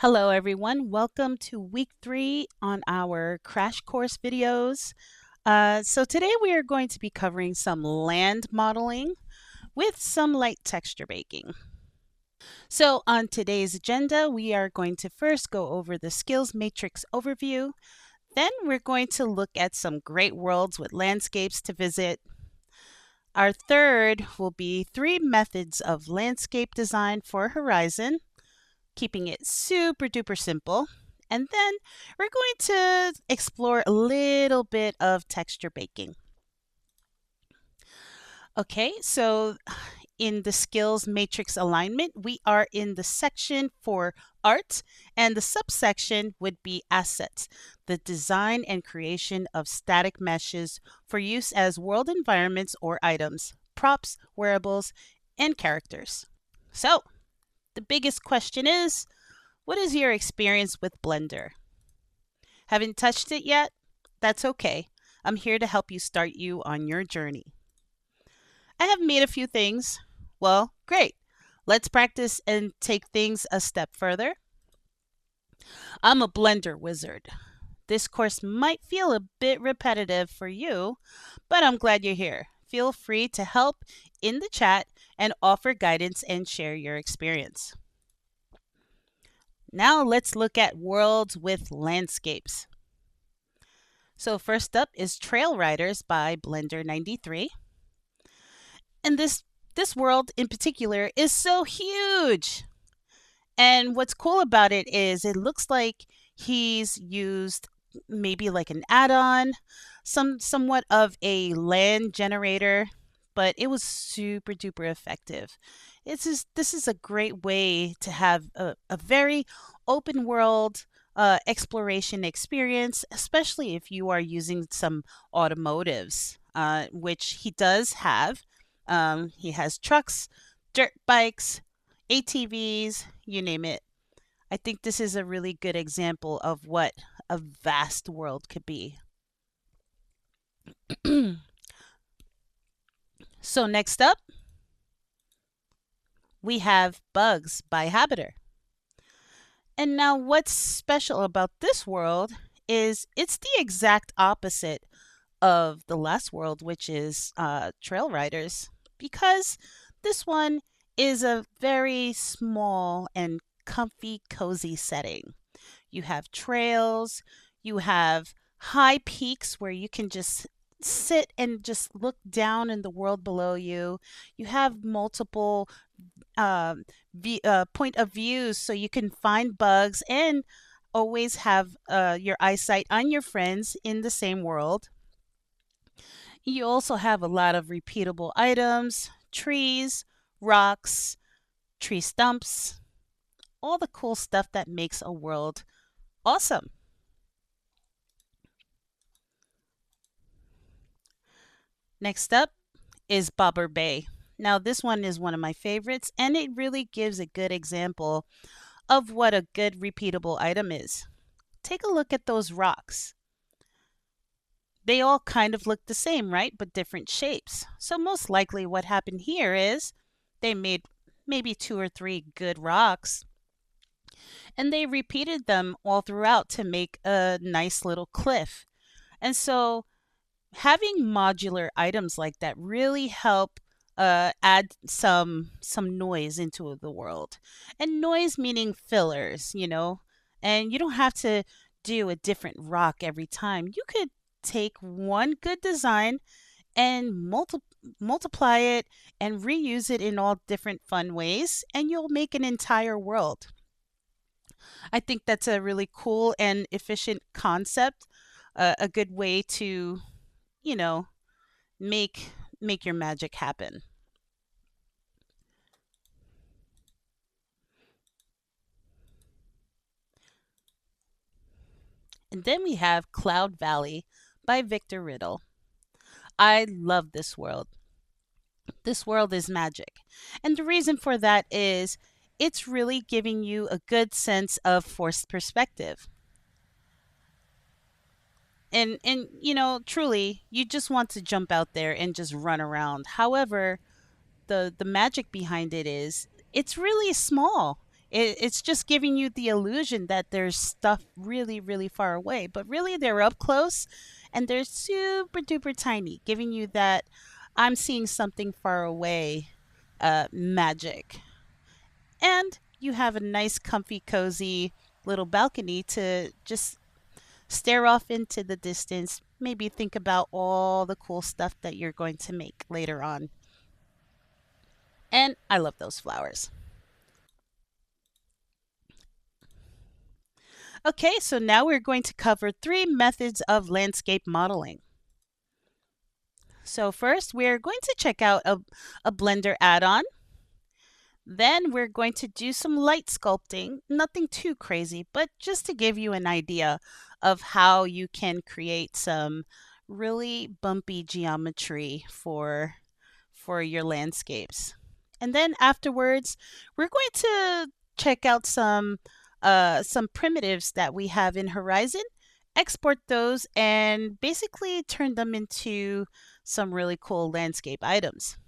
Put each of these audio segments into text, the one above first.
Hello, everyone. Welcome to week 3 on our crash course videos. So today we are going to be covering some land modeling with some light texture baking. So on today's agenda, we are going to first go over the skills matrix overview. Then we're going to look at some great worlds with landscapes to visit. Our third will be 3 methods of landscape design for Horizon, keeping it super duper simple. And then we're going to explore a little bit of texture baking. Okay, so in the skills matrix alignment, we are in the section for art, and the subsection would be assets, the design and creation of static meshes for use as world environments or items, props, wearables, and characters. So, the biggest question is, what is your experience with Blender? Haven't touched it yet? That's okay. I'm here to help you start you on your journey. I have made a few things. Well, great. Let's practice and take things a step further. I'm a Blender wizard. This course might feel a bit repetitive for you, but I'm glad you're here. Feel free to help in the chat and offer guidance and share your experience. Now let's look at worlds with landscapes. So first up is Trail Riders by Blender 93. And this world in particular is so huge. And what's cool about it is it looks like he's used maybe like an add-on, somewhat of a land generator, but it was super duper effective. This is a great way to have a very open world exploration experience, especially if you are using some automotives, which he does have. He has trucks, dirt bikes, ATVs, you name it. I think this is a really good example of what a vast world could be. So next up, we have Bugs by Habiter. And now what's special about this world is it's the exact opposite of the last world, which is Trail Riders, because this one is a very small and comfy, cozy setting. You have trails, you have high peaks where you can just sit and just look down in the world below you. You have multiple point of views so you can find bugs and always have your eyesight on your friends in the same world. You also have a lot of repeatable items, trees, rocks, tree stumps, all the cool stuff that makes a world awesome. Next up is Bobber Bay. Now, this one is one of my favorites, and it really gives a good example of what a good repeatable item is. Take a look at those rocks. They all kind of look the same, right? But different shapes. So most likely what happened here is they made maybe 2 or 3 good rocks and they repeated them all throughout to make a nice little cliff. And so having modular items like that really help add some noise into the world. And noise meaning fillers, and you don't have to do a different rock every time. You could take one good design and multiply it and reuse it in all different fun ways, and you'll make an entire world. I think that's a really cool and efficient concept, a good way to, you know, make your magic happen. And then we have Cloud Valley by Victor Riddle. I love this world. This world is magic. And the reason for that is it's really giving you a good sense of forced perspective. And truly, you just want to jump out there and just run around. However, the magic behind it is it's really small. It's just giving you the illusion that there's stuff really, really far away, but really they're up close and they're super duper tiny, giving you that I'm seeing something far away magic. And you have a nice, comfy, cozy little balcony to just stare off into the distance. Maybe think about all the cool stuff that you're going to make later on. And I love those flowers. Okay, so now we're going to cover 3 methods of landscape modeling. So first, we're going to check out a Blender add-on. Then we're going to do some light sculpting, nothing too crazy, but just to give you an idea of how you can create some really bumpy geometry for your landscapes. And then afterwards, we're going to check out some primitives that we have in Horizon, export those, and basically turn them into some really cool landscape items.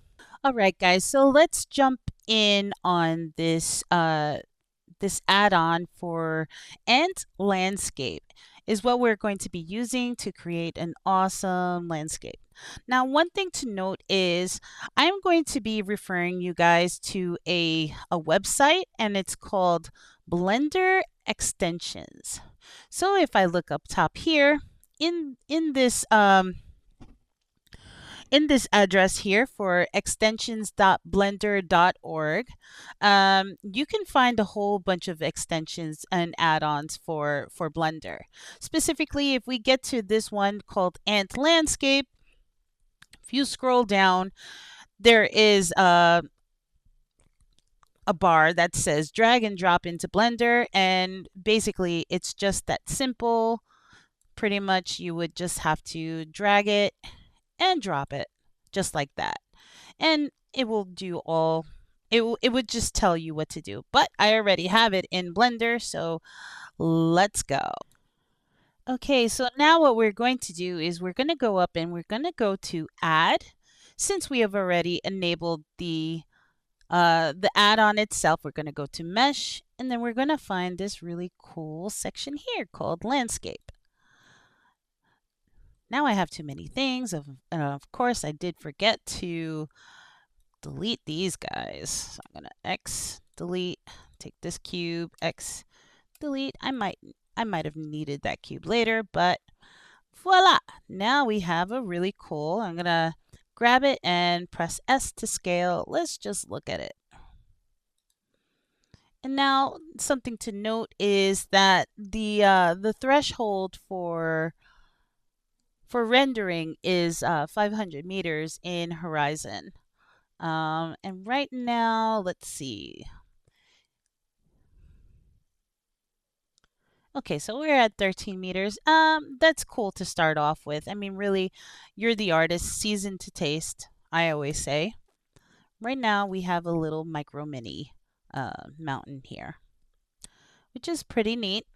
All right, guys, so let's jump in on this add-on for Ant Landscape is what we're going to be using to create an awesome landscape. Now, one thing to note is I'm going to be referring you guys to a website, and it's called Blender Extensions. So if I look up top here in this address here for extensions.blender.org, you can find a whole bunch of extensions and add-ons for Blender. Specifically, if we get to this one called Ant Landscape, if you scroll down, there is a bar that says drag and drop into Blender, and basically it's just that simple. Pretty much you would just have to drag it and drop it just like that. And it will do all it would just tell you what to do. But I already have it in Blender, so let's go. Okay, so now what we're going to do is we're going to go up and we're going to go to add. Since we have already enabled the add-on itself, we're going to go to mesh, and then we're going to find this really cool section here called landscape. Now I have too many things. Of course, I did forget to delete these guys. So I'm gonna X delete, take this cube, X delete. I might have needed that cube later, but voila! Now we have a really cool. I'm gonna grab it and press S to scale. Let's just look at it. And now something to note is that the threshold for rendering is 500 meters in Horizon. And right now, let's see. Okay, so we're at 13 meters. That's cool to start off with. I mean, really, you're the artist, seasoned to taste, I always say. Right now, we have a little micro mini mountain here, which is pretty neat.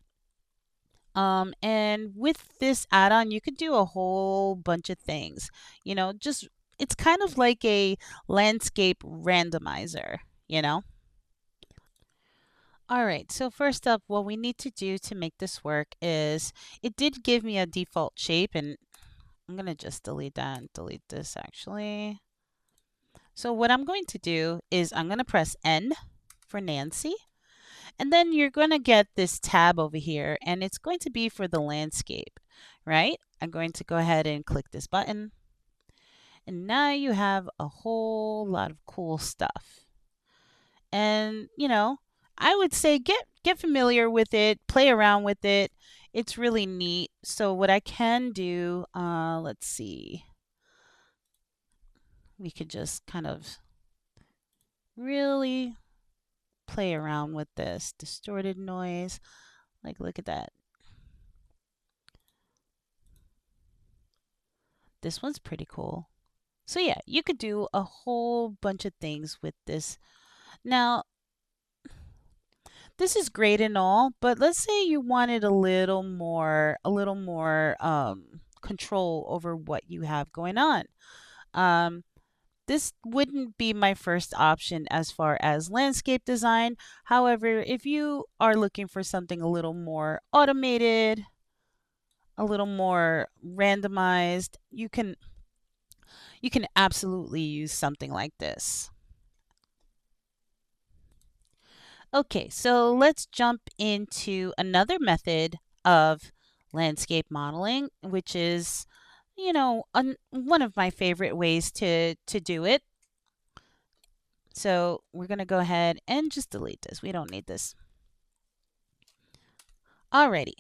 And with this add-on, you could do a whole bunch of things. Just it's kind of like a landscape randomizer, you know? All right, so first up, what we need to do to make this work is it did give me a default shape, and I'm going to just delete that and delete this actually. So what I'm going to do is I'm going to press N for Nancy. And then you're going to get this tab over here, and it's going to be for the landscape, right? I'm going to go ahead and click this button. And now you have a whole lot of cool stuff. And, I would say get familiar with it, play around with it. It's really neat. So what I can do, let's see. We could just kind of really play around with this distorted noise. Like, look at that. This one's pretty cool. So yeah, you could do a whole bunch of things with this. Now, this is great and all, but let's say you wanted a little more control over what you have going on. Um, This wouldn't be my first option as far as landscape design. However, if you are looking for something a little more automated, a little more randomized, you can absolutely use something like this. Okay, so let's jump into another method of landscape modeling, which is, one of my favorite ways to do it. So we're going to go ahead and just delete this. We don't need this. Alrighty.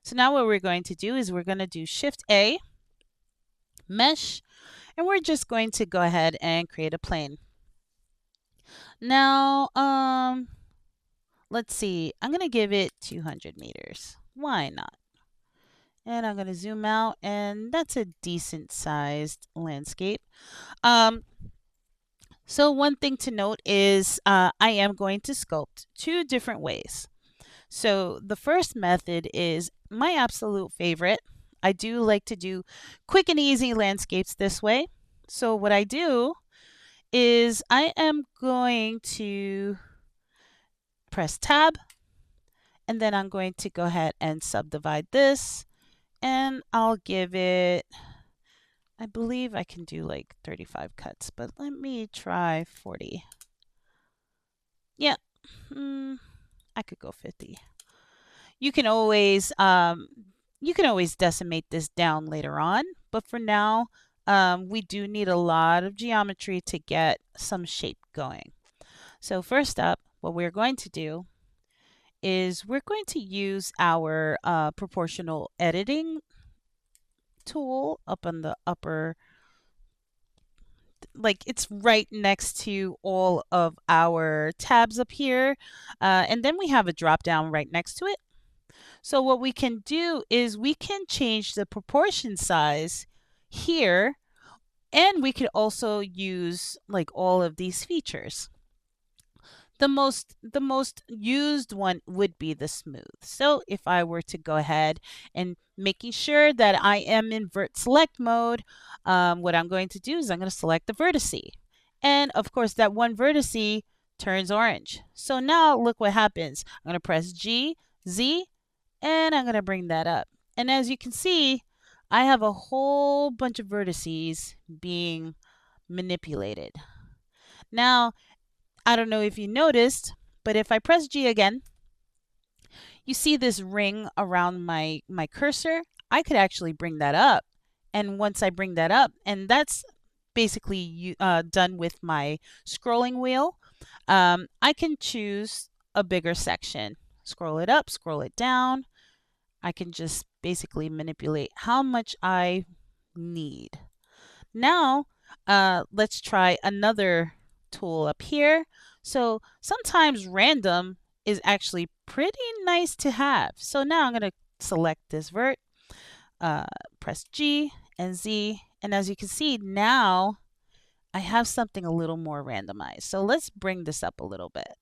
So now what we're going to do is we're going to do Shift A, Mesh, and we're just going to go ahead and create a plane. Now, let's see. I'm going to give it 200 meters. Why not? And I'm going to zoom out, and that's a decent sized landscape. So one thing to note is I am going to sculpt two different ways. So the first method is my absolute favorite. I do like to do quick and easy landscapes this way. So what I do is I am going to press Tab, and then I'm going to go ahead and subdivide this, and I'll give it, I believe I can do like 35 cuts, but let me try 40. Yeah, I could go 50. You can always decimate this down later on, but for now, we do need a lot of geometry to get some shape going. So first up, what we're going to do is we're going to use our proportional editing tool up on the upper, like it's right next to all of our tabs up here. And then we have a drop down right next to it. So what we can do is we can change the proportion size here, and we could also use like all of these features. The most used one would be the smooth. So if I were to go ahead and making sure that I am in vert select mode, what I'm going to do is I'm going to select the vertice. And of course that one vertice turns orange. So now look what happens. I'm going to press G, Z, and I'm going to bring that up. And as you can see, I have a whole bunch of vertices being manipulated. Now, I don't know if you noticed, but if I press G again, you see this ring around my cursor. I could actually bring that up. And once I bring that up, and that's basically done with my scrolling wheel, I can choose a bigger section. Scroll it up, scroll it down. I can just basically manipulate how much I need. Now, let's try another tool up here. So sometimes random is actually pretty nice to have. So now I'm going to select this vert, press G and Z. And as you can see, now I have something a little more randomized. So let's bring this up a little bit.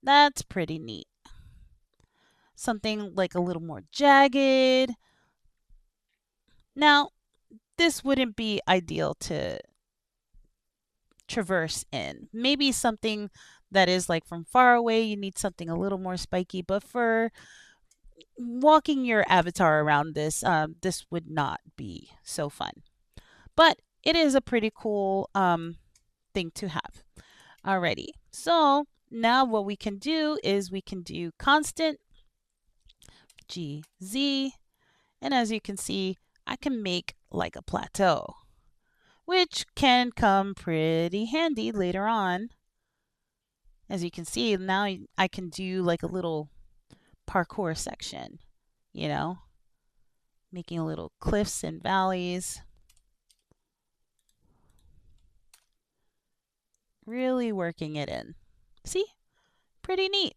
That's pretty neat. Something like a little more jagged. Now, this wouldn't be ideal to traverse in. Maybe something that is like from far away, you need something a little more spiky, but for walking your avatar around this, this would not be so fun. But it is a pretty cool thing to have. Alrighty, so now what we can do is we can do constant G, Z, and as you can see, I can make like a plateau, which can come pretty handy later on. As you can see, now I can do like a little parkour section, making little cliffs and valleys. Really working it in. See? Pretty neat.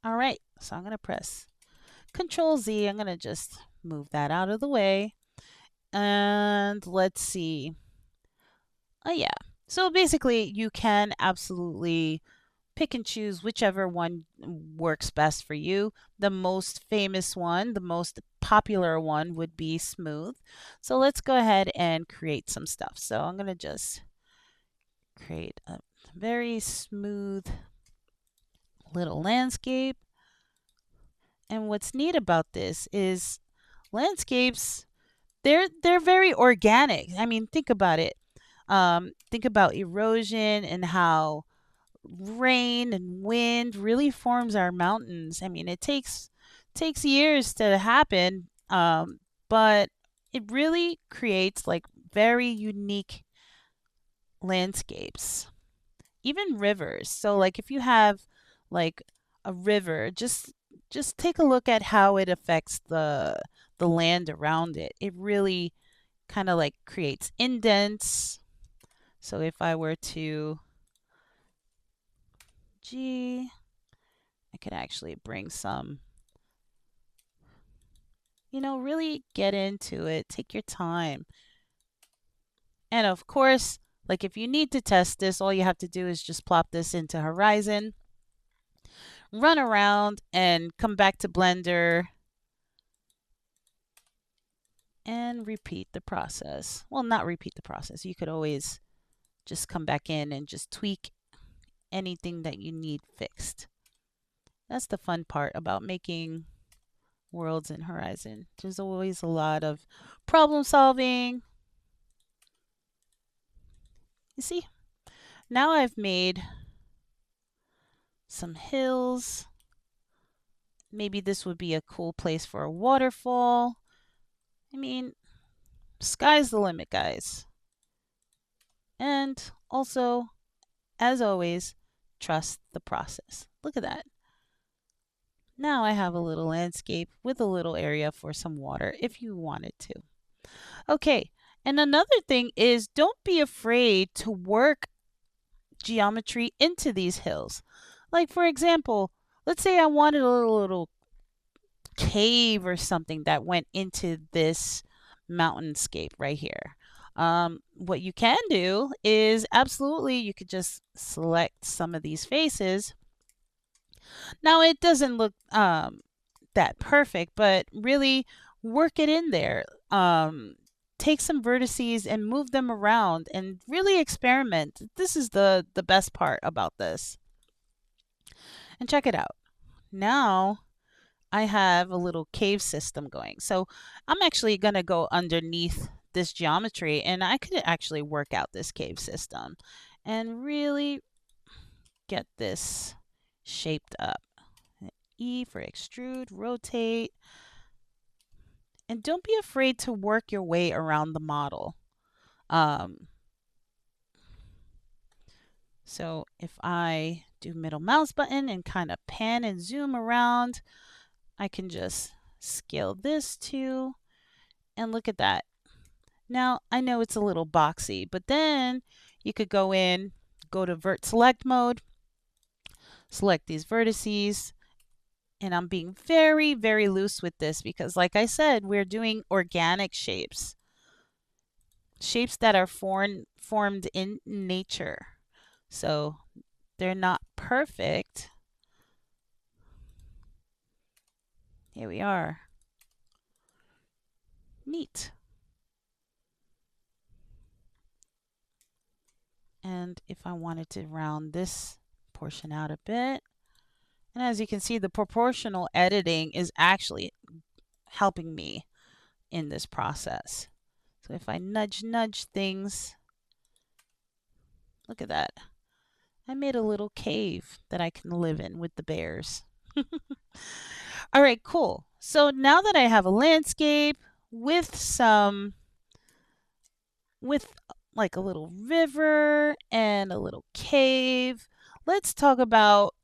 All right, so I'm going to press Control Z. I'm going to just move that out of the way. And let's see. Oh, yeah. So basically, you can absolutely pick and choose whichever one works best for you. The most famous one, the most popular one would be smooth. So let's go ahead and create some stuff. So I'm going to just create a very smooth little landscape. And what's neat about this is landscapes, they're very organic. I mean, think about it. Think about erosion and how rain and wind really forms our mountains. I mean, it takes years to happen, but it really creates like very unique landscapes. Even rivers. So like if you have like a river, just take a look at how it affects the land around it. It really kind of like creates indents. So if I were to I could actually bring some, really get into it. Take your time. And of course, like if you need to test this, all you have to do is just plop this into Horizon, run around and come back to Blender and repeat the process. Well, not repeat the process. You could always just come back in and just tweak anything that you need fixed. That's the fun part about making worlds in Horizon. There's always a lot of problem solving. You see, now I've made some hills. Maybe this would be a cool place for a waterfall. I mean, sky's the limit, guys. And also, as always, trust the process. Look at that. Now I have a little landscape with a little area for some water if you wanted to. Okay, and another thing is don't be afraid to work geometry into these hills. Like for example, let's say I wanted a little cave or something that went into this mountainscape right here. What you can do is absolutely you could just select some of these faces. Now it doesn't look that perfect, but really work it in there. Take some vertices and move them around and really experiment. This is the best part about this. And check it out. Now I have a little cave system going. So I'm actually going to go underneath this geometry and I could actually work out this cave system and really get this shaped up. E for extrude, rotate. And don't be afraid to work your way around the model. So if I do middle mouse button and kind of pan and zoom around, I can just scale this too. And look at that. Now I know it's a little boxy, but then you could go in, go to vert select mode, select these vertices, and I'm being very, very loose with this because like I said, we're doing organic shapes. Shapes that are formed in nature. So they're not perfect. Here we are. Neat. And if I wanted to round this portion out a bit, and as you can see, the proportional editing is actually helping me in this process. So if I nudge things, look at that. I made a little cave that I can live in with the bears. All right, cool. So now that I have a landscape with like a little river and a little cave, let's talk about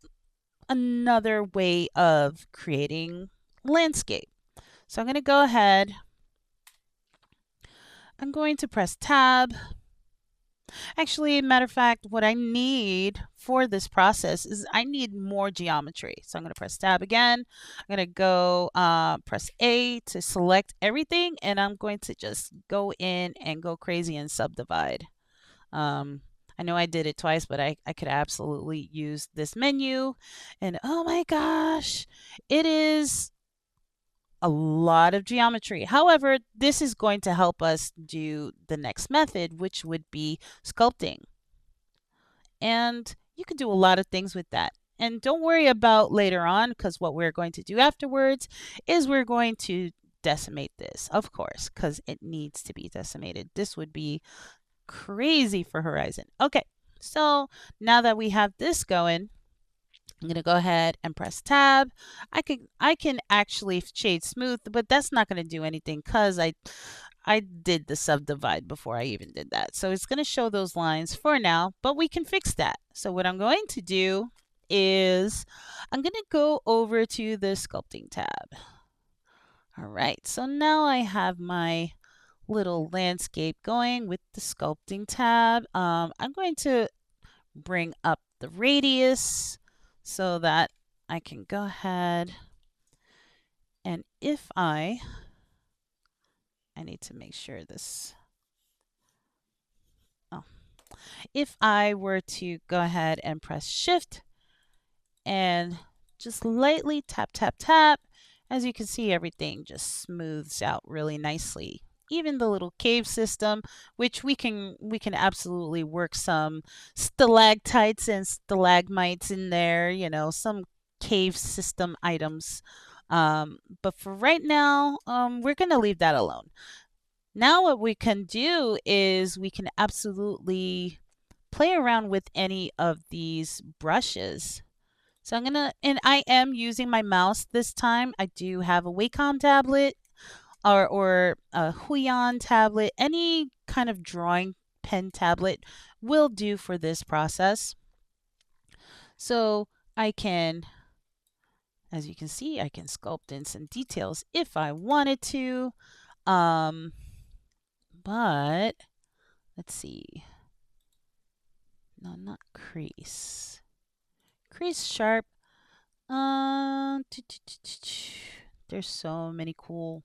another way of creating landscape. So I'm going to go ahead. I'm going to press tab. Actually, matter of fact, what I need for this process is I need more geometry. So I'm going to press tab again. I'm going to go press A to select everything, and I'm going to just go in and go crazy and subdivide. I know I did it twice, but I could absolutely use this menu. And oh my gosh, it is a lot of geometry. However, this is going to help us do the next method, which would be sculpting. And you can do a lot of things with that. And don't worry about later on, because what we're going to do afterwards is we're going to decimate this, of course, because it needs to be decimated. This would be crazy for Horizon. Okay, so now that we have this going, I'm gonna go ahead and press tab. I can actually shade smooth, but that's not gonna do anything because I did the subdivide before I even did that. So it's gonna show those lines for now, but we can fix that. So what I'm going to do is I'm gonna go over to the sculpting tab. All right, so now I have my little landscape going with the sculpting tab. I'm going to bring up the radius so that I can go ahead and if I need to make sure this, oh, if I were to go ahead and press shift and just lightly tap, tap, tap, as you can see, everything just smooths out really nicely. Even the little cave system, which we can absolutely work some stalactites and stalagmites in there, you know, some cave system items. But for right now, we're going to leave that alone. Now what we can do is we can absolutely play around with any of these brushes. So I'm gonna, and I am using my mouse this time. I do have a Wacom tablet or a Huion tablet. Any kind of drawing pen tablet will do for this process. So I can, as you can see, I can sculpt in some details if I wanted to. But let's see. No, not crease. Crease sharp. There's so many cool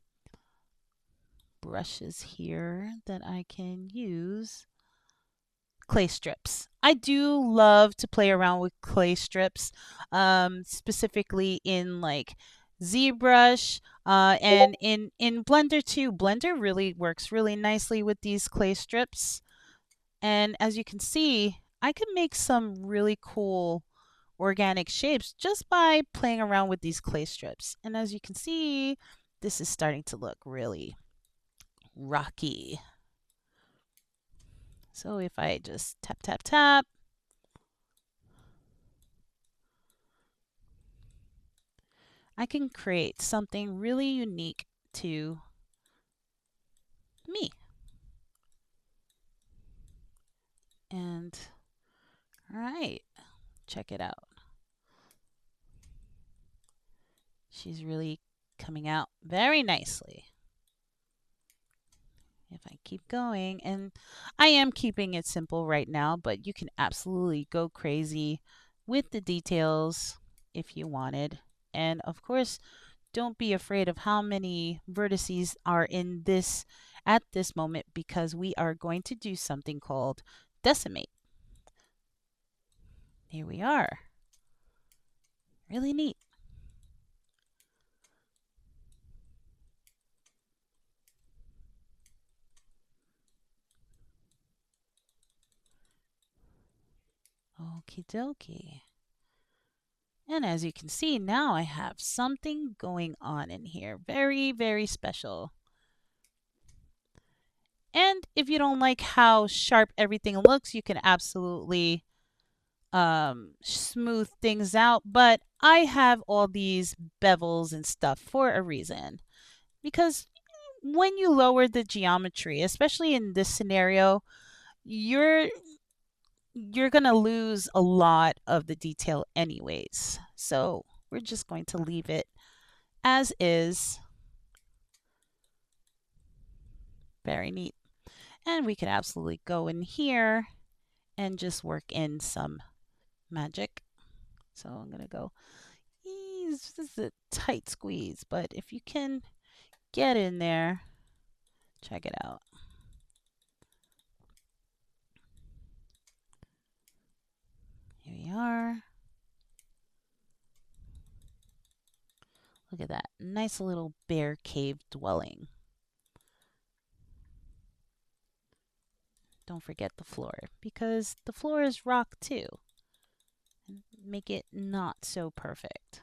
brushes here that I can use. Clay strips. I do love to play around with clay strips, specifically in like ZBrush, and in Blender too. Blender really works really nicely with these clay strips. And as you can see, I can make some really cool organic shapes just by playing around with these clay strips. And as you can see, this is starting to look really rocky. So if I just tap, tap, tap, I can create something really unique to me. And all right, check it out. She's really coming out very nicely. If I keep going, and I am keeping it simple right now, but you can absolutely go crazy with the details if you wanted. And of course, don't be afraid of how many vertices are in this at this moment because we are going to do something called decimate. Here we are. Really neat. Okie dokie. And as you can see, now I have something going on in here. Very, very special. And if you don't like how sharp everything looks, you can absolutely smooth things out. But I have all these bevels and stuff for a reason. Because when you lower the geometry, especially in this scenario, you're going to lose a lot of the detail anyways. So we're just going to leave it as is. Very neat. And we can absolutely go in here and just work in some magic. So I'm going to go, this is a tight squeeze, but if you can get in there, check it out. are. Look at that. Nice little bear cave dwelling. Don't forget the floor, because the floor is rock too. Make it not so perfect.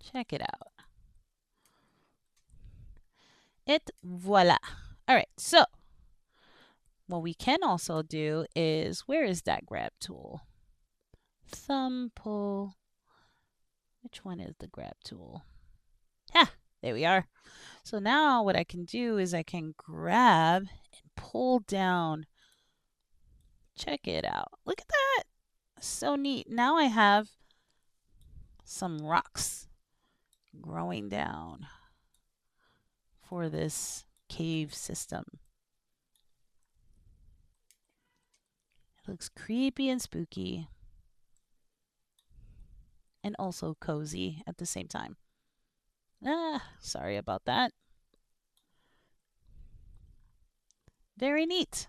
Check it out. Voila. All right, so what we can also do is, where is that grab tool? Thumb pull. Which one is the grab tool? Ah, there we are. So now what I can do is I can grab and pull down. Check it out. Look at that. So neat. Now I have some rocks growing down for this cave system. It looks creepy and spooky, and also cozy at the same time. Sorry about that. Very neat.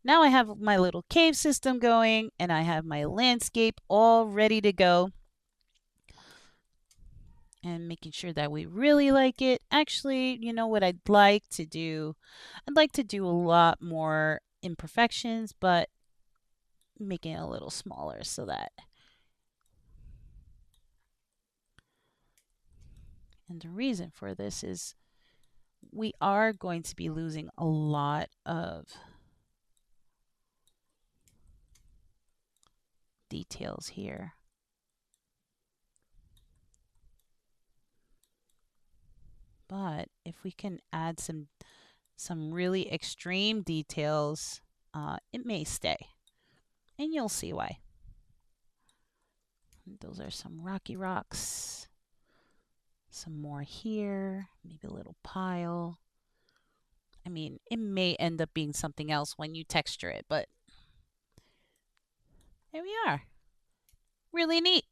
Now I have my little cave system going, and I have my landscape all ready to go. And making sure that we really like it. Actually, you know what I'd like to do? I'd like to do a lot more imperfections, but making it a little smaller so that. And the reason for this is we are going to be losing a lot of details here. But if we can add some really extreme details, it may stay. And you'll see why. Those are some rocky rocks. Some more here, maybe a little pile. I mean, it may end up being something else when you texture it, but there we are. Really neat.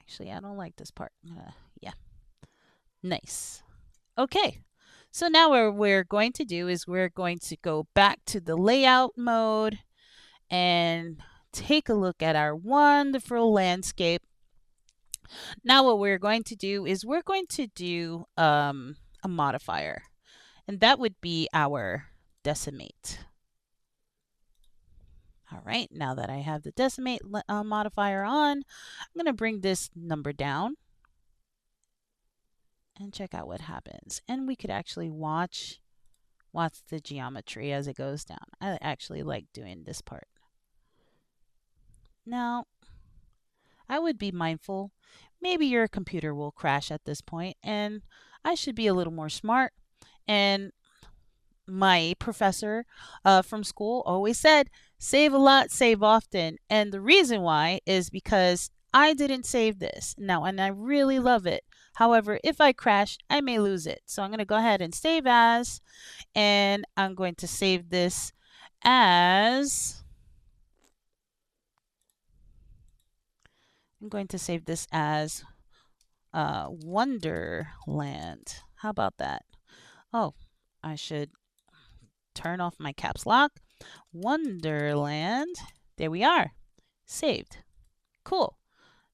Actually, I don't like this part. Yeah. Nice. Okay. So now what we're going to do is we're going to go back to the layout mode and take a look at our wonderful landscape. Now what we're going to do is we're going to do a modifier, and that would be our decimate. All right, now that I have the decimate modifier on, I'm going to bring this number down and check out what happens. And we could actually watch the geometry as it goes down. I actually like doing this part. Now, I would be mindful. Maybe your computer will crash at this point, and I should be a little more smart. And my professor from school always said, save a lot, save often. And the reason why is because I didn't save this. Now, and I really love it. However, if I crash, I may lose it. So I'm going to go ahead and save as, and I'm going to save this as, Wonderland. How about that? Oh, I should turn off my caps lock. Wonderland. There we are. Saved. Cool.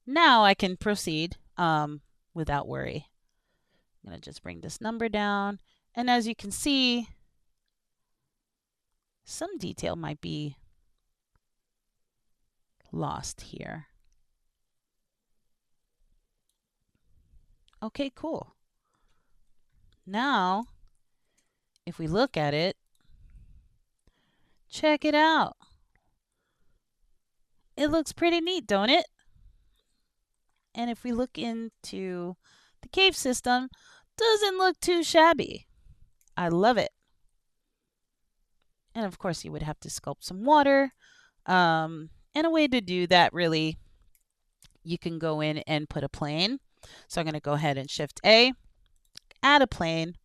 Now I can proceed without worry. I'm going to just bring this number down. And as you can see, some detail might be lost here. Okay, cool. Now, if we look at it, check it out. It looks pretty neat, don't it? And if we look into the cave system, doesn't look too shabby. I love it. And of course, you would have to sculpt some water. And a way to do that, really, you can go in and put a plane. So I'm going to go ahead and Shift A, add a plane,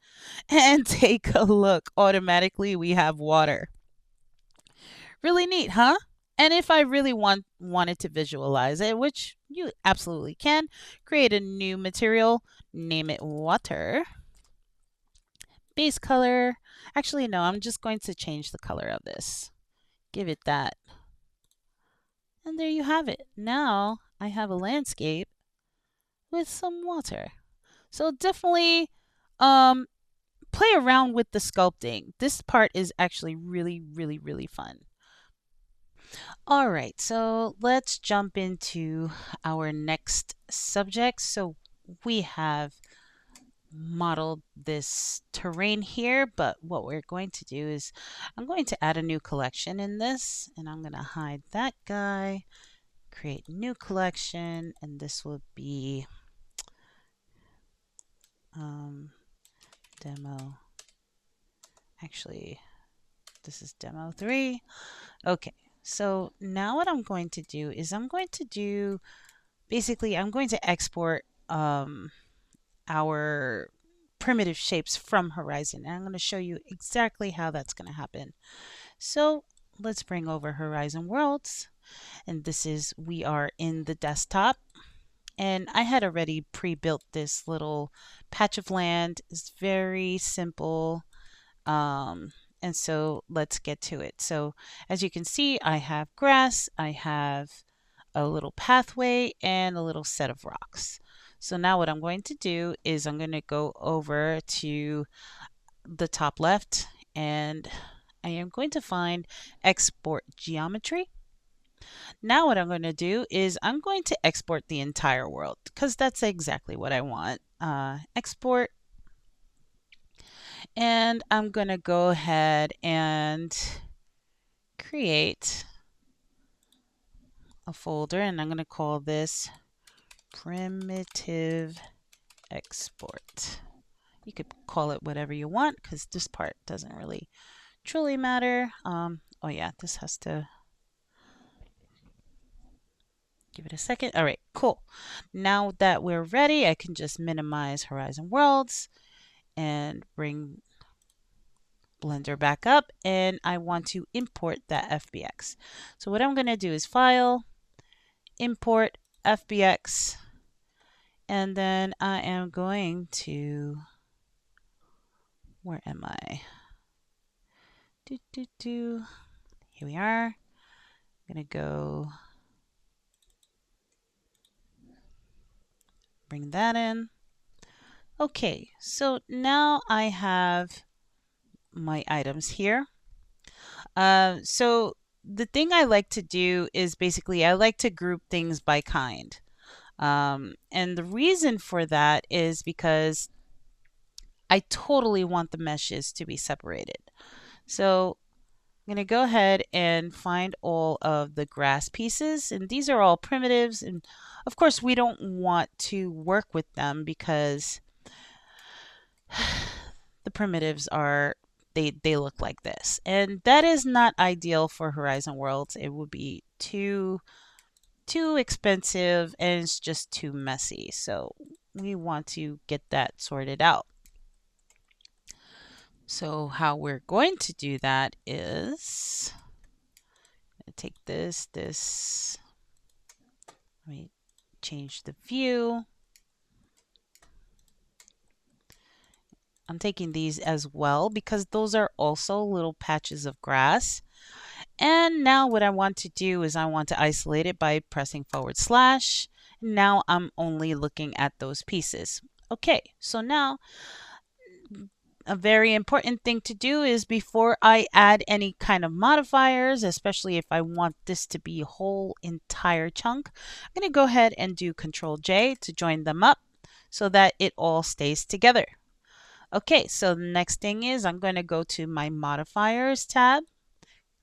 and take a look. Automatically, we have water. Really neat, huh? And if I really wanted to visualize it, which you absolutely can, create a new material, name it water. Base color. Actually, no, I'm just going to change the color of this. Give it that And there you have it. Now I have a landscape with some water. So definitely um, play around with the sculpting. This part is actually really, really, really fun. All right, so let's jump into our next subject. So we have modeled this terrain here, but what we're going to do is I'm going to add a new collection in this, and I'm going to hide that guy, create new collection, and this will be demo. Actually, this is demo 3. Okay, so now what I'm going to do is I'm going to export our primitive shapes from Horizon, and I'm going to show you exactly how that's going to happen. So let's bring over Horizon Worlds, and we are in the desktop, and I had already pre-built this little patch of land. It's very simple. And so let's get to it. So as you can see, I have grass, I have a little pathway, and a little set of rocks. So now what I'm going to do is I'm going to go over to the top left, and I am going to find export geometry. Now what I'm going to do is I'm going to export the entire world because that's exactly what I want. Export. And I'm going to go ahead and create a folder, and I'm going to call this primitive export. You could call it whatever you want because this part doesn't really truly matter. Oh yeah, this has to give it a second. All right, cool. Now that we're ready, I can just minimize Horizon Worlds and bring Blender back up, and I want to import that FBX. So what I'm going to do is File, Import FBX, and then I am going to, where am I? Here we are. I'm going to go bring that in. Okay, so now I have my items here. So the thing I like to do is basically I like to group things by kind. And the reason for that is because I totally want the meshes to be separated. So I'm going to go ahead and find all of the grass pieces, and these are all primitives, and of course we don't want to work with them because the primitives are they look like this, and that is not ideal for Horizon Worlds. It would be too expensive and it's just too messy, so we want to get that sorted out. So how we're going to do that is take this, let me change the view. I'm taking these as well because those are also little patches of grass. And now what I want to do is I want to isolate it by pressing /. Now I'm only looking at those pieces. Okay, so now a very important thing to do is before I add any kind of modifiers, especially if I want this to be a whole entire chunk, I'm going to go ahead and do Control J to join them up so that it all stays together. Okay, so the next thing is I'm going to go to my modifiers tab,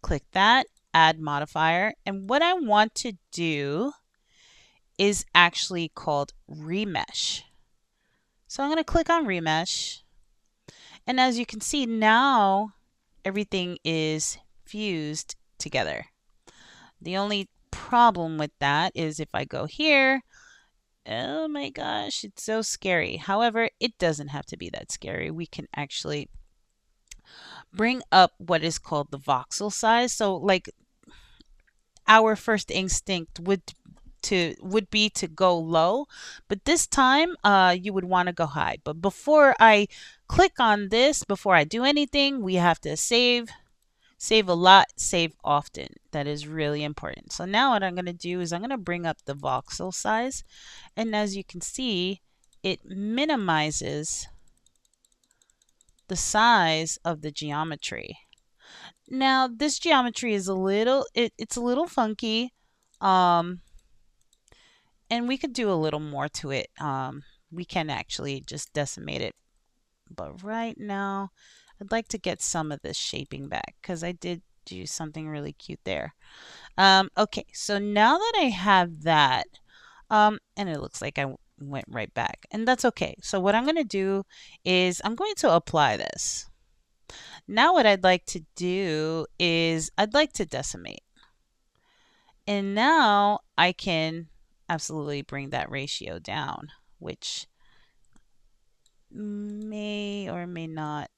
click that, add modifier, and what I want to do is actually called Remesh. So I'm going to click on Remesh, and as you can see now everything is fused together. The only problem with that is if I go here, oh my gosh, it's so scary. However, it doesn't have to be that scary. We can actually bring up what is called the voxel size. So like our first instinct would be to go low, but this time you would want to go high. But before I click on this, before I do anything, we have to save Save a lot, save often. That is really important. So now what I'm going to do is I'm going to bring up the voxel size. And as you can see, it minimizes the size of the geometry. Now this geometry is it's a little funky. Um, and we could do a little more to it. We can actually just decimate it. But right now, I'd like to get some of this shaping back because I did do something really cute there. Okay, so now that I have that, and it looks like I went right back, and that's okay. So what I'm going to do is I'm going to apply this. Now what I'd like to do is I'd like to decimate. And now I can absolutely bring that ratio down, which may or may not.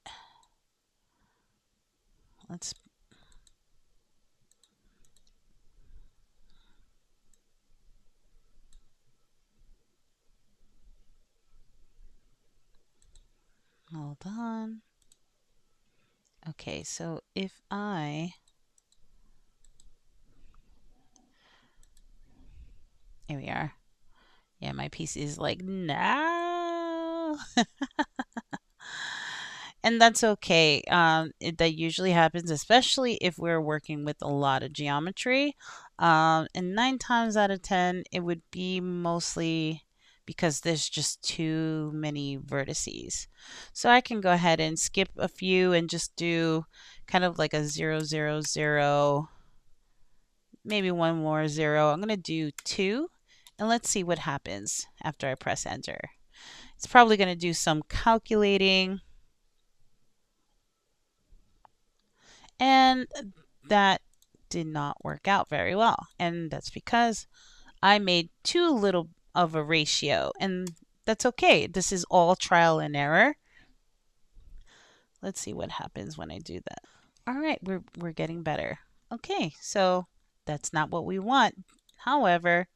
Let's hold on. Okay, so if here we are. Yeah, my piece is like, no. And that's okay. That usually happens, especially if we're working with a lot of geometry. And 9 times out of 10, it would be mostly because there's just too many vertices. So I can go ahead and skip a few and just do kind of like a 0, 0, 0, maybe one more 0. I'm going to do 2, and let's see what happens after I press enter. It's probably going to do some calculating. And that did not work out very well. And that's because I made too little of a ratio. And that's okay. This is all trial and error. Let's see what happens when I do that. All right, we're getting better. Okay, so that's not what we want. However,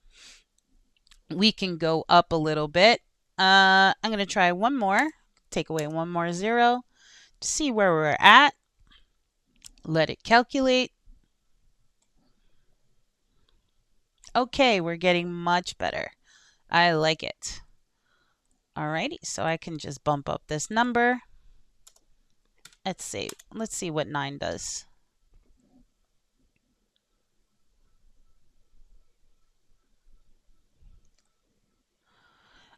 we can go up a little bit. I'm going to try one more. Take away one more 0 to see where we're at. Let it calculate. Okay, we're getting much better. I like it. Alrighty, so I can just bump up this number. Let's see what 9 does.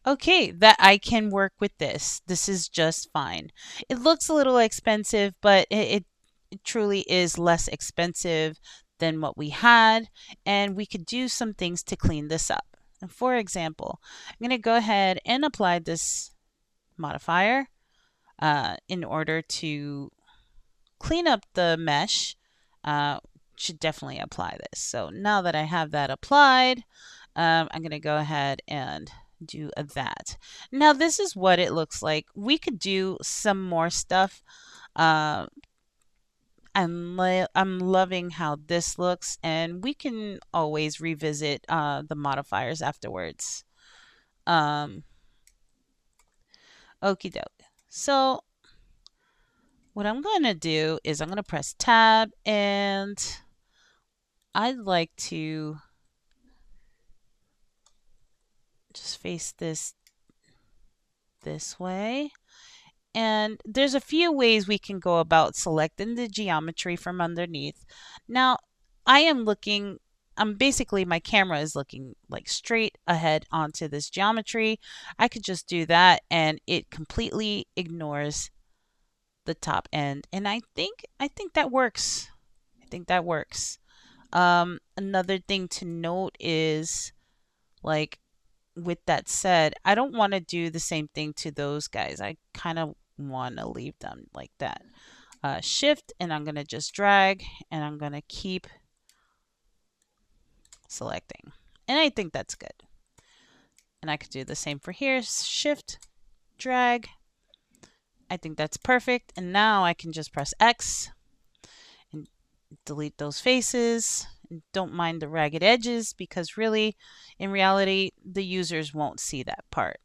Okay, that I can work with this. This is just fine. It looks a little expensive, but it truly is less expensive than what we had, and we could do some things to clean this up. And for example, I'm going to go ahead and apply this modifier in order to clean up the mesh. Should definitely apply this. So now that I have that applied, I'm going to go ahead and do that. Now this is what it looks like. We could do some more stuff. I'm loving how this looks, and we can always revisit the modifiers afterwards. Okie doke. So what I'm going to do is I'm going to press tab, and I'd like to just face this way. And there's a few ways we can go about selecting the geometry from underneath. Now, I'm basically, my camera is looking like straight ahead onto this geometry. I could just do that and it completely ignores the top end. And I think that works. I think that works. Another thing to note is, like, with that said, I don't want to do the same thing to those guys. I kind of want to leave them like that. Shift, and I'm going to just drag, and I'm going to keep selecting. And I think that's good. And I could do the same for here. Shift, drag. I think that's perfect. And now I can just press X and delete those faces. Don't mind the ragged edges, because really, in reality, the users won't see that part.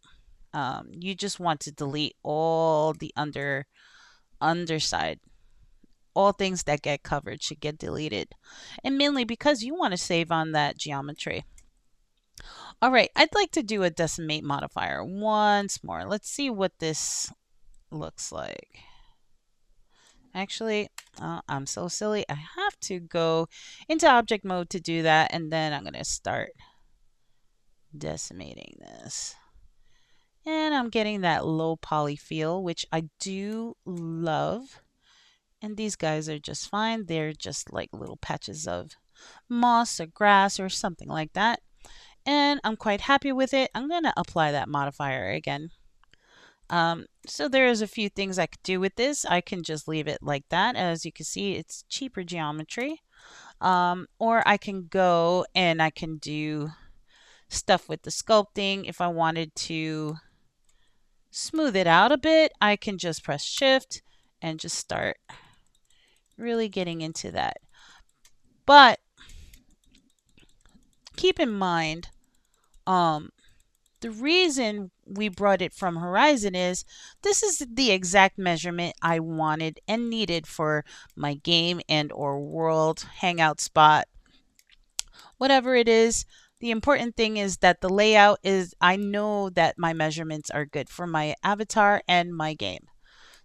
You just want to delete all the underside, all things that get covered should get deleted. And mainly because you want to save on that geometry. All right, I'd like to do a decimate modifier once more. Let's see what this looks like. Actually, I'm so silly. I have to go into object mode to do that, and then I'm going to start decimating this. And I'm getting that low poly feel, which I do love. And these guys are just fine. They're just like little patches of moss or grass or something like that. And I'm quite happy with it. I'm going to apply that modifier again. So there's a few things I could do with this. I can just leave it like that. As you can see, it's cheaper geometry. Or I can go and I can do stuff with the sculpting. If I wanted to smooth it out a bit, I can just press shift and just start really getting into that. But keep in mind, the reason we brought it from Horizon is this is the exact measurement I wanted and needed for my game and or world hangout spot. Whatever it is, the important thing is that the layout is, I know that my measurements are good for my avatar and my game.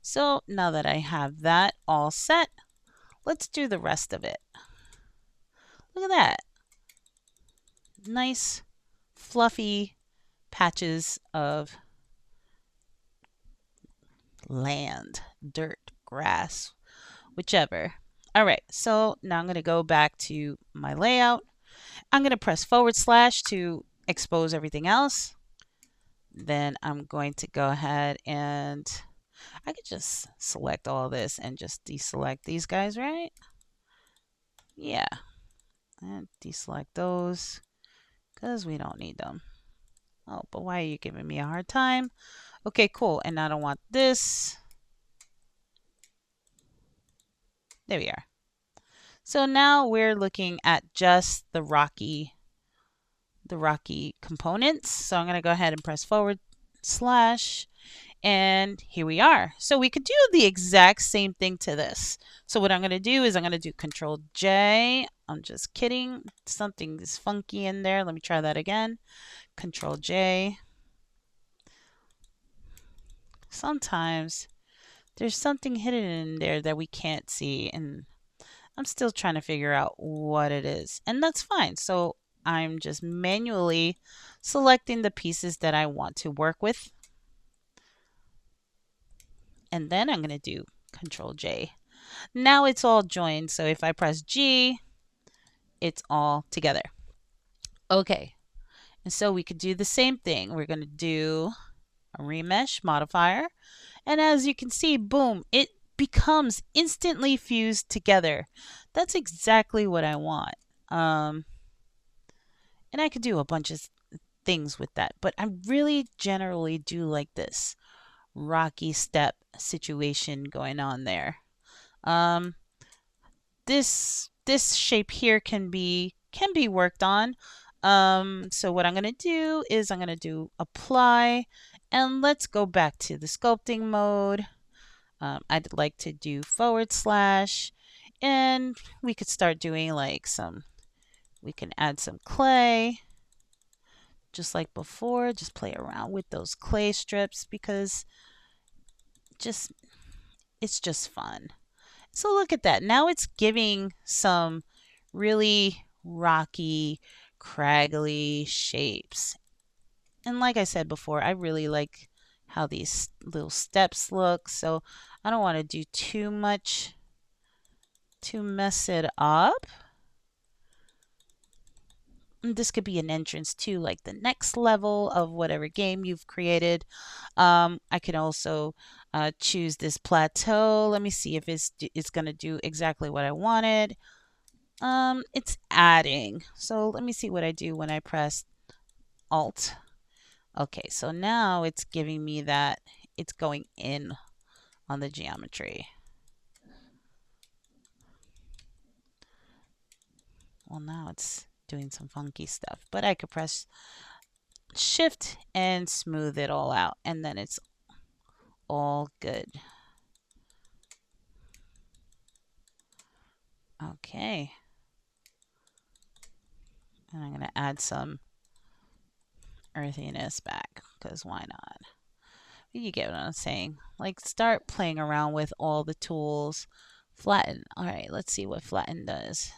So now that I have that all set, let's do the rest of it. Look at that. Nice, fluffy patches of land, dirt, grass, whichever. All right, so now I'm going to go back to my layout. I'm going to press / to expose everything else. Then I'm going to go ahead and I could just select all this and just deselect these guys, right? Yeah, and deselect those because we don't need them. Oh, but why are you giving me a hard time? Okay, cool. And I don't want this. There we are. So now we're looking at just the rocky components. So I'm going to go ahead and press / and here we are. So we could do the exact same thing to this. So what I'm going to do is I'm going to do Control J. I'm just kidding. Something is funky in there. Let me try that again. Control J. Sometimes there's something hidden in there that we can't see, and I'm still trying to figure out what it is, and that's fine. So I'm just manually selecting the pieces that I want to work with, and then I'm going to do Control J. Now it's all joined, so if I press G, it's all together. Okay, and so we could do the same thing. We're going to do a Remesh modifier, and as you can see, boom, it becomes instantly fused together. That's exactly what I want. And I could do a bunch of things with that, but I really generally do like this rocky step situation going on there. This shape here can be worked on. So what I'm going to do is I'm going to do apply, and let's go back to the sculpting mode. I'd like to do / and we could start doing like we can add some clay just like before. Just play around with those clay strips because it's just fun. So look at that. Now it's giving some really rocky, craggly shapes. And like I said before, I really like how these little steps look. So I don't want to do too much to mess it up. And this could be an entrance to like the next level of whatever game you've created. I can also choose this plateau. Let me see if it's going to do exactly what I wanted. It's adding. So let me see what I do when I press Alt. Okay, so now it's giving me that it's going in on the geometry. Well, now it's doing some funky stuff, but I could press Shift and smooth it all out, and then it's all good. Okay. And I'm going to add some earthiness back because why not? You get what I'm saying. Like start playing around with all the tools. Flatten. All right, let's see what flatten does.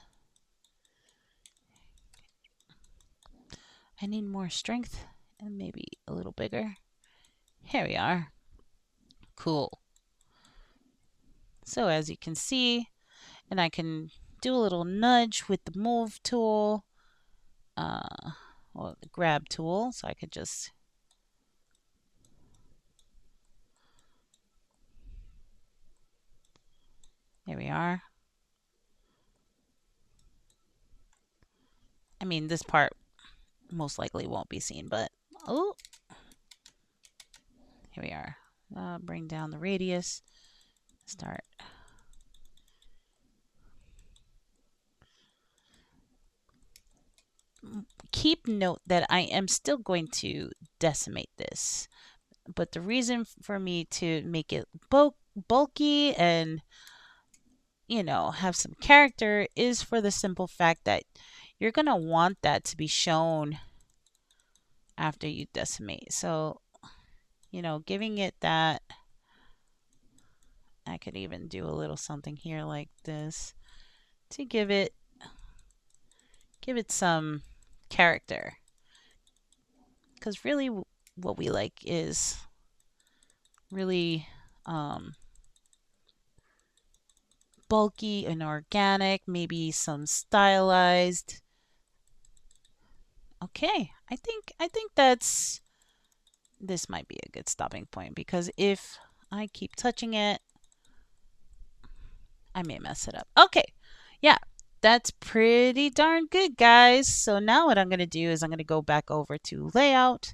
I need more strength and maybe a little bigger. Here we are. Cool. So as you can see, and I can do a little nudge with the move tool, or the grab tool, so I could just there we are. I mean, this part most likely won't be seen, but oh, here we are. Bring down the radius. Start. Keep note that I am still going to decimate this, but the reason for me to make it bulky and have some character is for the simple fact that you're going to want that to be shown after you decimate. So, giving it that, I could even do a little something here like this to give it some character. Because really what we like is really bulky and organic, maybe some stylized. Okay, I think this might be a good stopping point because if I keep touching it, I may mess it up. Okay, yeah, that's pretty darn good, guys. So now what I'm going to do is I'm going to go back over to layout,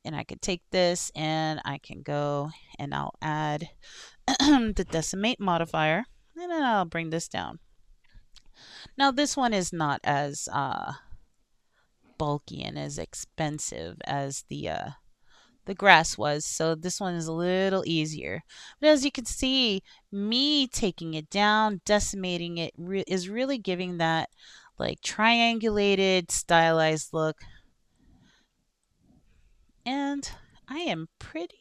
and I can take this and I can go and I'll add the Decimate modifier, and then I'll bring this down. Now this one is not as bulky and as expensive as the grass was, so this one is a little easier. But as you can see, me taking it down, decimating it is really giving that like triangulated, stylized look. And I am pretty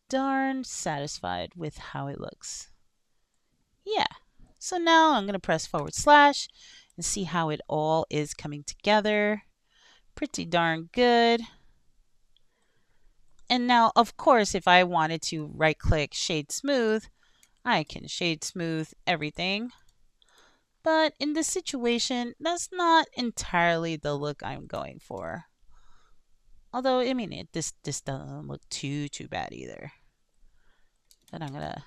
darn satisfied with how it looks. Yeah. So now I'm going to press / and see how it all is coming together. Pretty darn good. And now, of course, if I wanted to right click shade smooth, I can shade smooth everything. But in this situation, that's not entirely the look I'm going for. Although, I mean, this doesn't look too bad either. But I'm going to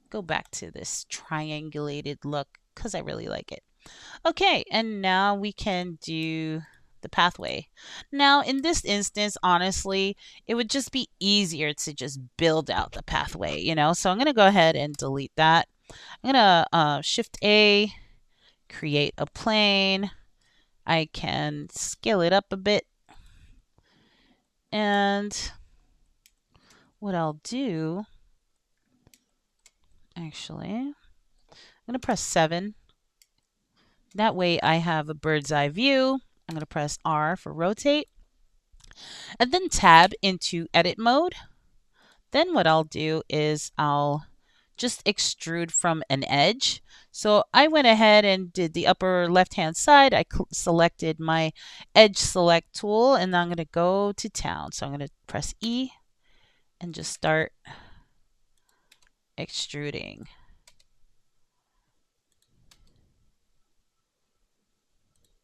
go back to this triangulated look because I really like it. Okay, and now we can do the pathway. Now, in this instance, honestly, it would just be easier to just build out the pathway, So I'm going to go ahead and delete that. I'm going to Shift A, create a plane. I can scale it up a bit. And what I'll do, actually, I'm going to press 7. That way I have a bird's eye view. I'm going to press R for rotate. And then tab into edit mode. Then what I'll do is I'll just extrude from an edge. So I went ahead and did the upper left hand side. I selected my edge select tool and I'm going to go to town. So I'm going to press E and just start extruding.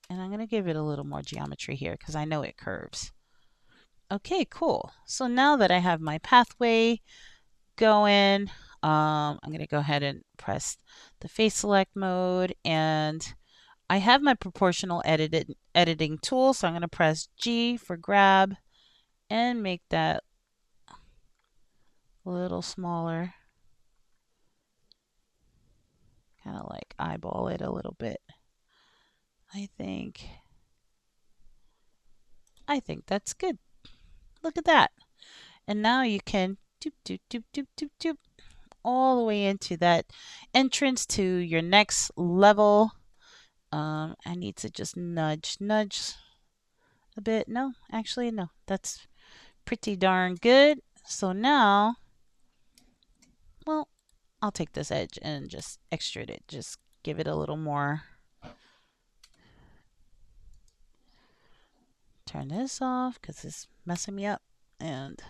And I'm going to give it a little more geometry here because I know it curves. Okay, cool. So now that I have my pathway going, I'm going to go ahead and press the face select mode, and I have my proportional editing tool, so I'm going to press G for grab and make that a little smaller. Kind of like eyeball it a little bit. I think that's good. Look at that. And now you can doop doop doop doop doop doop all the way into that entrance to your next level. I need to just nudge a bit. No, actually, no. That's pretty darn good. So now, well, I'll take this edge and just extrude it. Just give it a little more. Turn this off because it's messing me up. And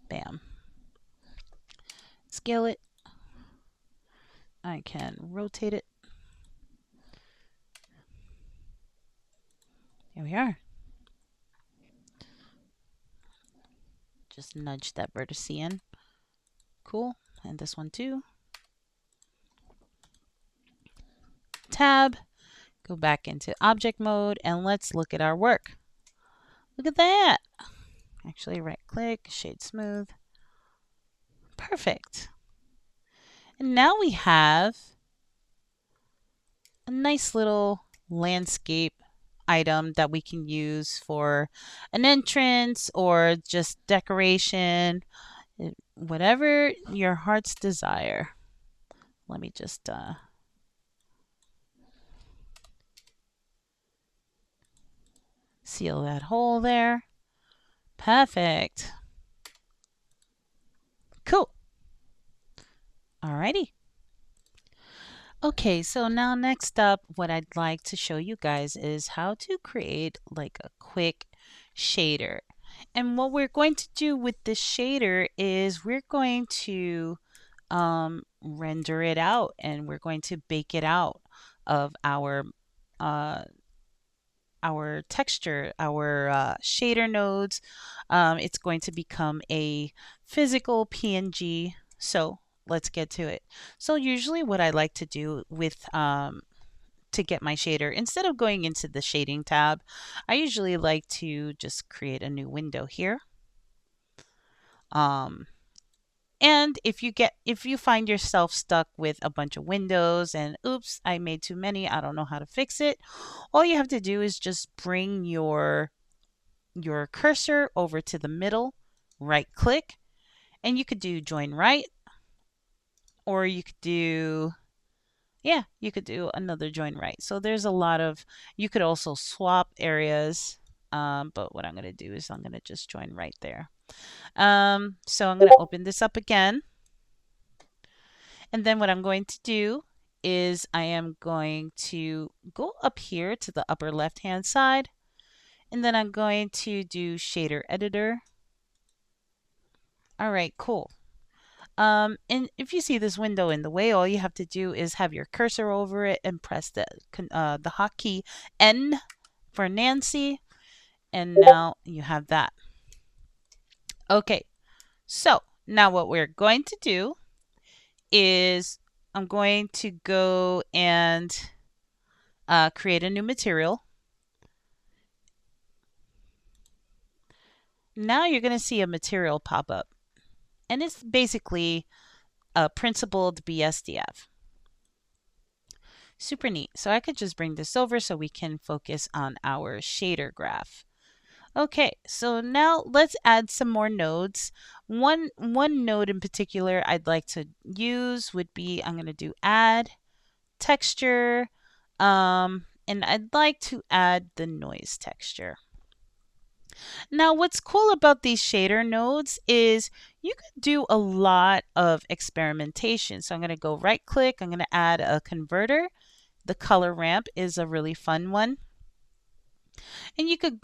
bam. Scale it. I can rotate it. Here we are. Just nudge that vertex in. Cool. And this one too. Tab. Go back into object mode and let's look at our work. Look at that. Actually, right click, shade smooth. Perfect. And now we have a nice little landscape item that we can use for an entrance or just decoration, whatever your heart's desire. Let me just seal that hole there. Perfect. Cool. Alrighty. Okay, so now next up, what I'd like to show you guys is how to create like a quick shader. And what we're going to do with this shader is we're going to render it out and we're going to bake it out of our texture, our shader nodes. It's going to become a physical PNG. So let's get to it. So usually what I like to do with to get my shader, instead of going into the shading tab, I usually like to just create a new window here. And if you find yourself stuck with a bunch of windows and oops, I made too many, I don't know how to fix it, all you have to do is just bring your cursor over to the middle, right click, and you could do join right, or you could do another join right. So there's a lot of, you could also swap areas, but what I'm going to do is I'm going to just join right there. So I'm going to open this up again. And then what I'm going to do is I am going to go up here to the upper left hand side. And then I'm going to do shader editor. All right, cool. And if you see this window in the way, all you have to do is have your cursor over it and press the hotkey N for Nancy. And now you have that. Okay, so now what we're going to do is I'm going to go and create a new material. Now you're going to see a material pop up. And it's basically a principled BSDF. Super neat. So I could just bring this over so we can focus on our shader graph. Okay, so now let's add some more nodes. One node in particular I'd like to use would be, I'm going to do add texture, and I'd like to add the noise texture. Now, what's cool about these shader nodes is you could do a lot of experimentation. So I'm going to go right click, I'm going to add a converter. The color ramp is a really fun one. And you could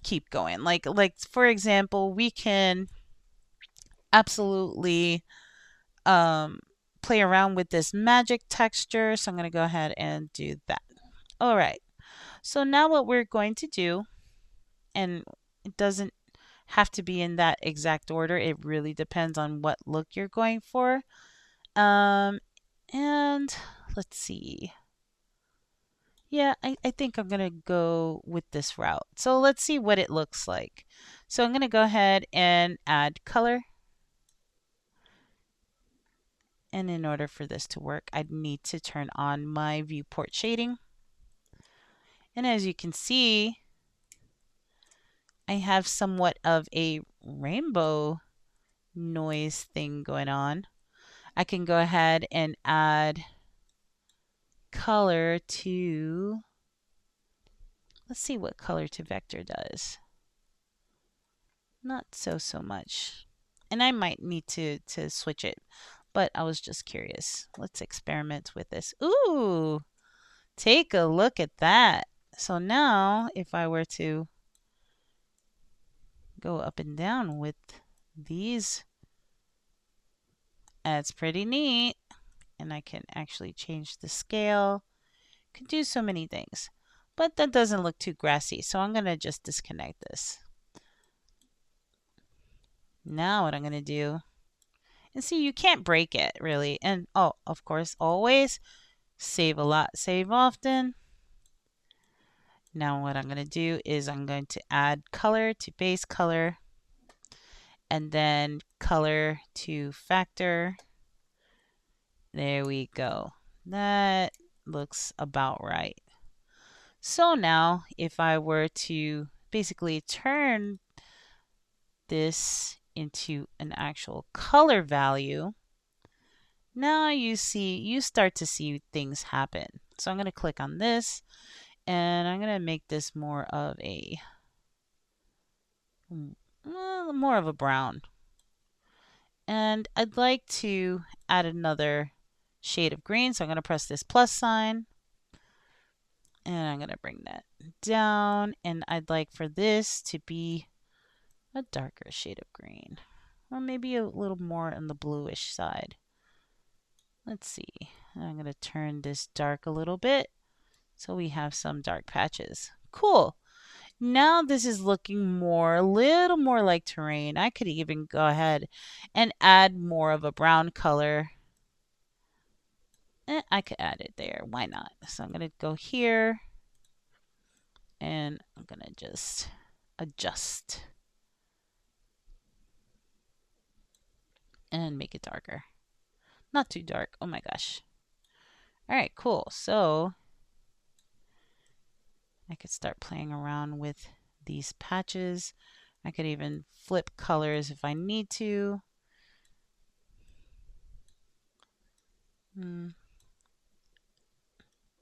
keep going. Like for example, we can absolutely play around with this magic texture. So I'm going to go ahead and do that. All right. So now what we're going to do, and it doesn't have to be in that exact order. It really depends on what look you're going for. And let's see. Yeah, I think I'm going to go with this route. So let's see what it looks like. So I'm going to go ahead and add color. And in order for this to work, I'd need to turn on my viewport shading. And as you can see, I have somewhat of a rainbow noise thing going on. I can go ahead and add color to, let's see what color to vector does. Not so much. And I might need to switch it, but I was just curious. Let's experiment with this. Ooh, take a look at that. So now if I were to go up and down with these, that's pretty neat. And I can actually change the scale. Can do so many things. But that doesn't look too grassy, so I'm going to just disconnect this. Now what I'm going to do, and see, you can't break it really. And oh, of course, always save a lot, save often. Now what I'm going to do is I'm going to add color to base color, and then color to factor. There we go. That looks about right. So now if I were to basically turn this into an actual color value, now you start to see things happen. So I'm going to click on this, and I'm going to make this more of a brown. And I'd like to add another shade of green, so I'm going to press this plus sign, and I'm going to bring that down, and I'd like for this to be a darker shade of green, or maybe a little more on the bluish side. Let's see. I'm going to turn this dark a little bit so we have some dark patches. Cool. Now this is looking a little more like terrain. I could even go ahead and add more of a brown color. I could add it there. Why not? So I'm going to go here, and I'm going to just adjust and make it darker. Not too dark. Oh my gosh. All right, cool. So I could start playing around with these patches. I could even flip colors if I need to.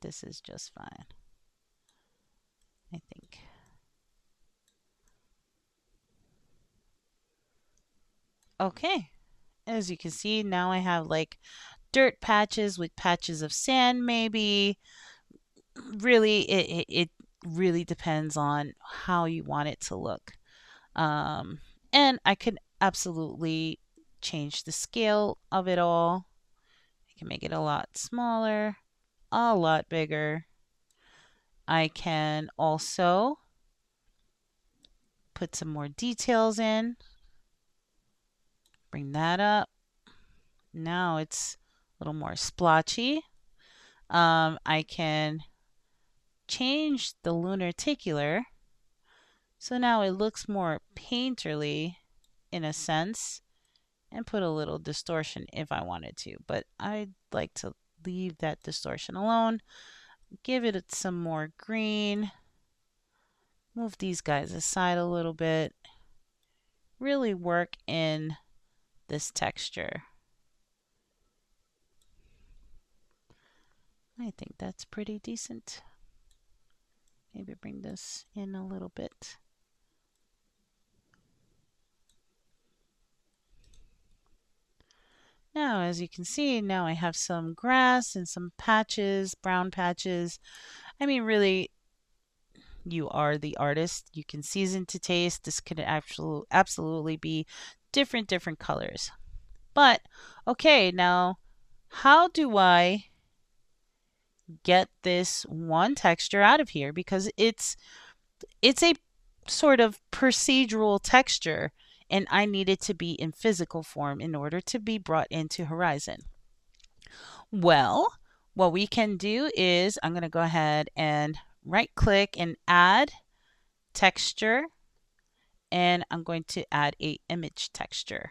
This is just fine, I think. Okay, as you can see, now I have like dirt patches with patches of sand maybe. Really, it really depends on how you want it to look. And I could absolutely change the scale of it all. I can make it a lot smaller, a lot bigger. I can also put some more details in. Bring that up. Now it's a little more splotchy. I can change the lunar ticular. So now it looks more painterly in a sense, and put a little distortion if I wanted to. But I'd like to leave that distortion alone. Give it some more green. Move these guys aside a little bit. Really work in this texture. I think that's pretty decent. Maybe bring this in a little bit. Now, as you can see, now I have some grass and some patches, brown patches. I mean, really, you are the artist. You can season to taste. This could absolutely be different colors. But, okay, now, how do I get this one texture out of here? Because it's a sort of procedural texture, and I need it to be in physical form in order to be brought into Horizon. Well, what we can do is I'm going to go ahead and right click and add texture, and I'm going to add a image texture.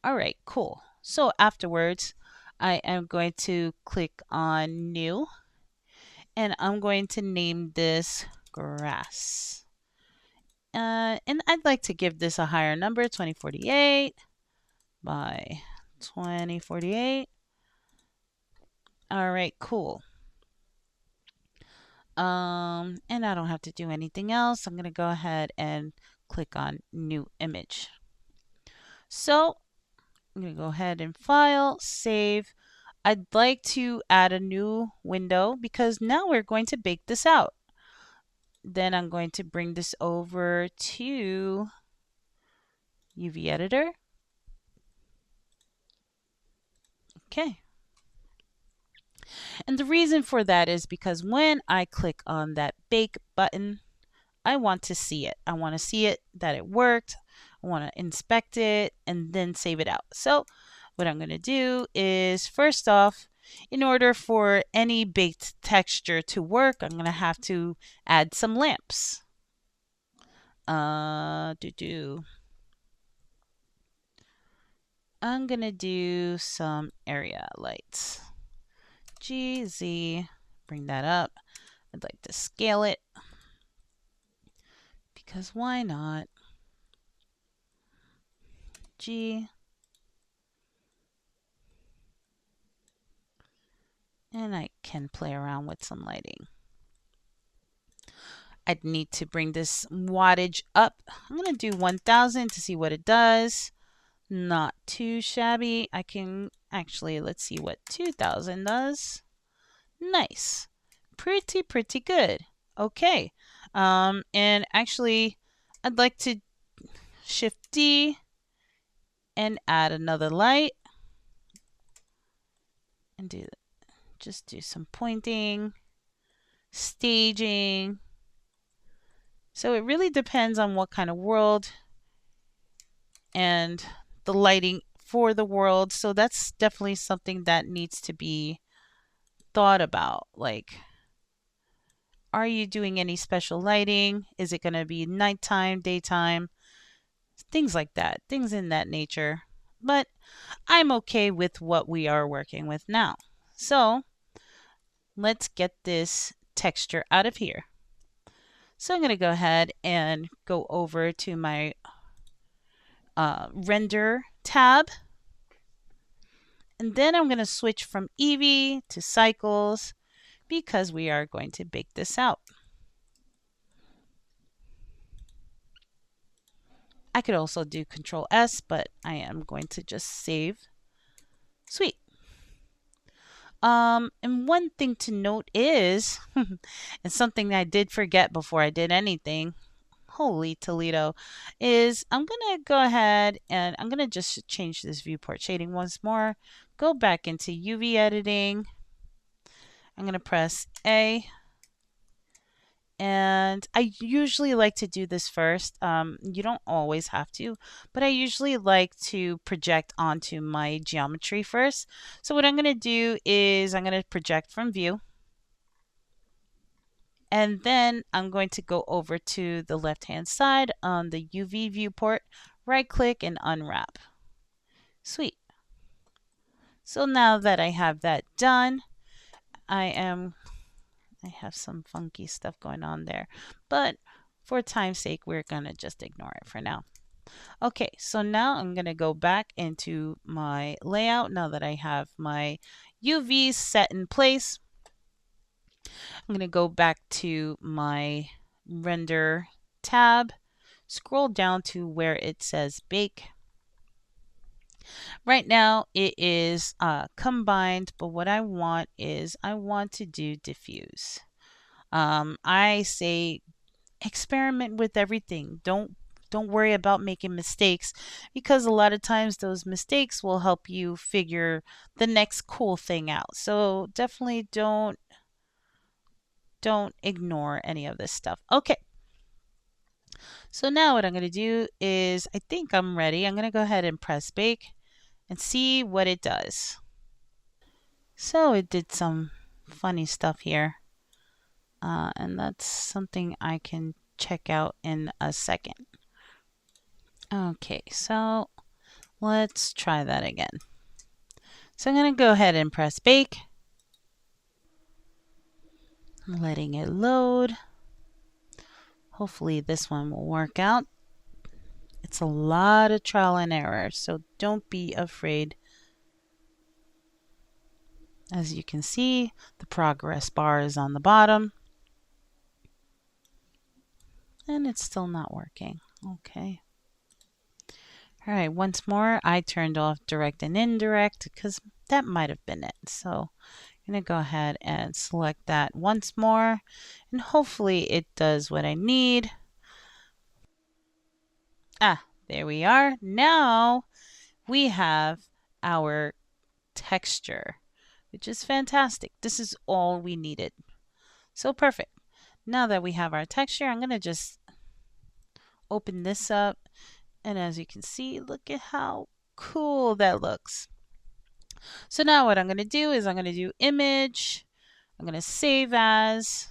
All right, cool. So afterwards, I am going to click on new, and I'm going to name this grass. And I'd like to give this a higher number, 2048 by 2048. All right, cool. And I don't have to do anything else. I'm going to go ahead and click on new image. So I'm going to go ahead and file, save. I'd like to add a new window because now we're going to bake this out. Then I'm going to bring this over to UV editor. Okay. And the reason for that is because when I click on that bake button, I want to see it. I want to see it that it worked. I want to inspect it and then save it out. So what I'm going to do is first off, in order for any baked texture to work, I'm going to have to add some lamps. I'm going to do some area lights. GZ, bring that up. I'd like to scale it because why not? G. And I can play around with some lighting. I'd need to bring this wattage up. I'm going to do 1000 to see what it does. Not too shabby. I can actually, let's see what 2000 does. Nice. Pretty good. Okay. And actually, I'd like to Shift D and add another light and just do some pointing, staging. So it really depends on what kind of world and the lighting for the world. So that's definitely something that needs to be thought about. Like, are you doing any special lighting? Is it going to be nighttime, daytime? Things like that, things in that nature. But I'm okay with what we are working with now. So let's get this texture out of here. So I'm going to go ahead and go over to my render tab. And then I'm going to switch from Eevee to cycles because we are going to bake this out. I could also do Control S, but I am going to just save. Sweet. And one thing to note is, and something I did forget before I did anything, holy Toledo, is I'm going to go ahead and I'm going to just change this viewport shading once more. Go back into UV editing. I'm going to press A. And I usually like to do this first. You don't always have to, but I usually like to project onto my geometry first. So what I'm going to do is I'm going to project from view. And then I'm going to go over to the left-hand side on the UV viewport, right-click and unwrap. Sweet. So now that I have that done, I have some funky stuff going on there, but for time's sake, we're gonna just ignore it for now. Okay, so now I'm gonna go back into my layout now that I have my UVs set in place. I'm gonna go back to my render tab, scroll down to where it says bake. Right now it is combined, but what I want is I want to do diffuse. I say experiment with everything. Don't worry about making mistakes because a lot of times those mistakes will help you figure the next cool thing out. So definitely don't ignore any of this stuff. Okay. So now what I'm going to do is I think I'm ready. I'm going to go ahead and press bake and see what it does. So it did some funny stuff here. And that's something I can check out in a second. Okay, so let's try that again. So I'm going to go ahead and press bake. I'm letting it load. Hopefully this one will work out. It's a lot of trial and error, so don't be afraid As you can see, the progress bar is on the bottom. And it's still not working. Okay. All right, once more, I turned off direct and indirect because that might have been it. So I'm going to go ahead and select that once more, and hopefully it does what I need. Ah, there we are. Now we have our texture, which is fantastic. This is all we needed. So perfect. Now that we have our texture, I'm going to just open this up. And as you can see, look at how cool that looks. So now what I'm going to do is I'm going to do image. I'm going to save as.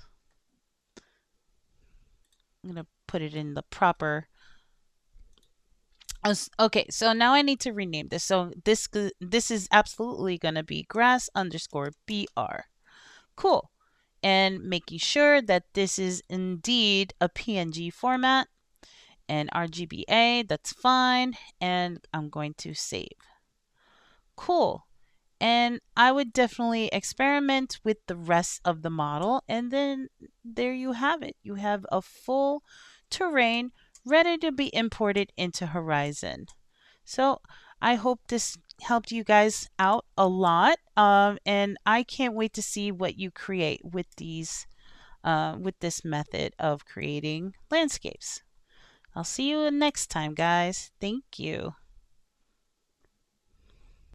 I'm going to put it in the proper. Okay, so now I need to rename this. So this is absolutely going to be grass_br. Cool. And making sure that this is indeed a PNG format and RGBA, that's fine. And I'm going to save. Cool. And I would definitely experiment with the rest of the model. And then there you have it. You have a full terrain ready to be imported into Horizon. So I hope this helped you guys out a lot. And I can't wait to see what you create with with this method of creating landscapes. I'll see you next time, guys. Thank you.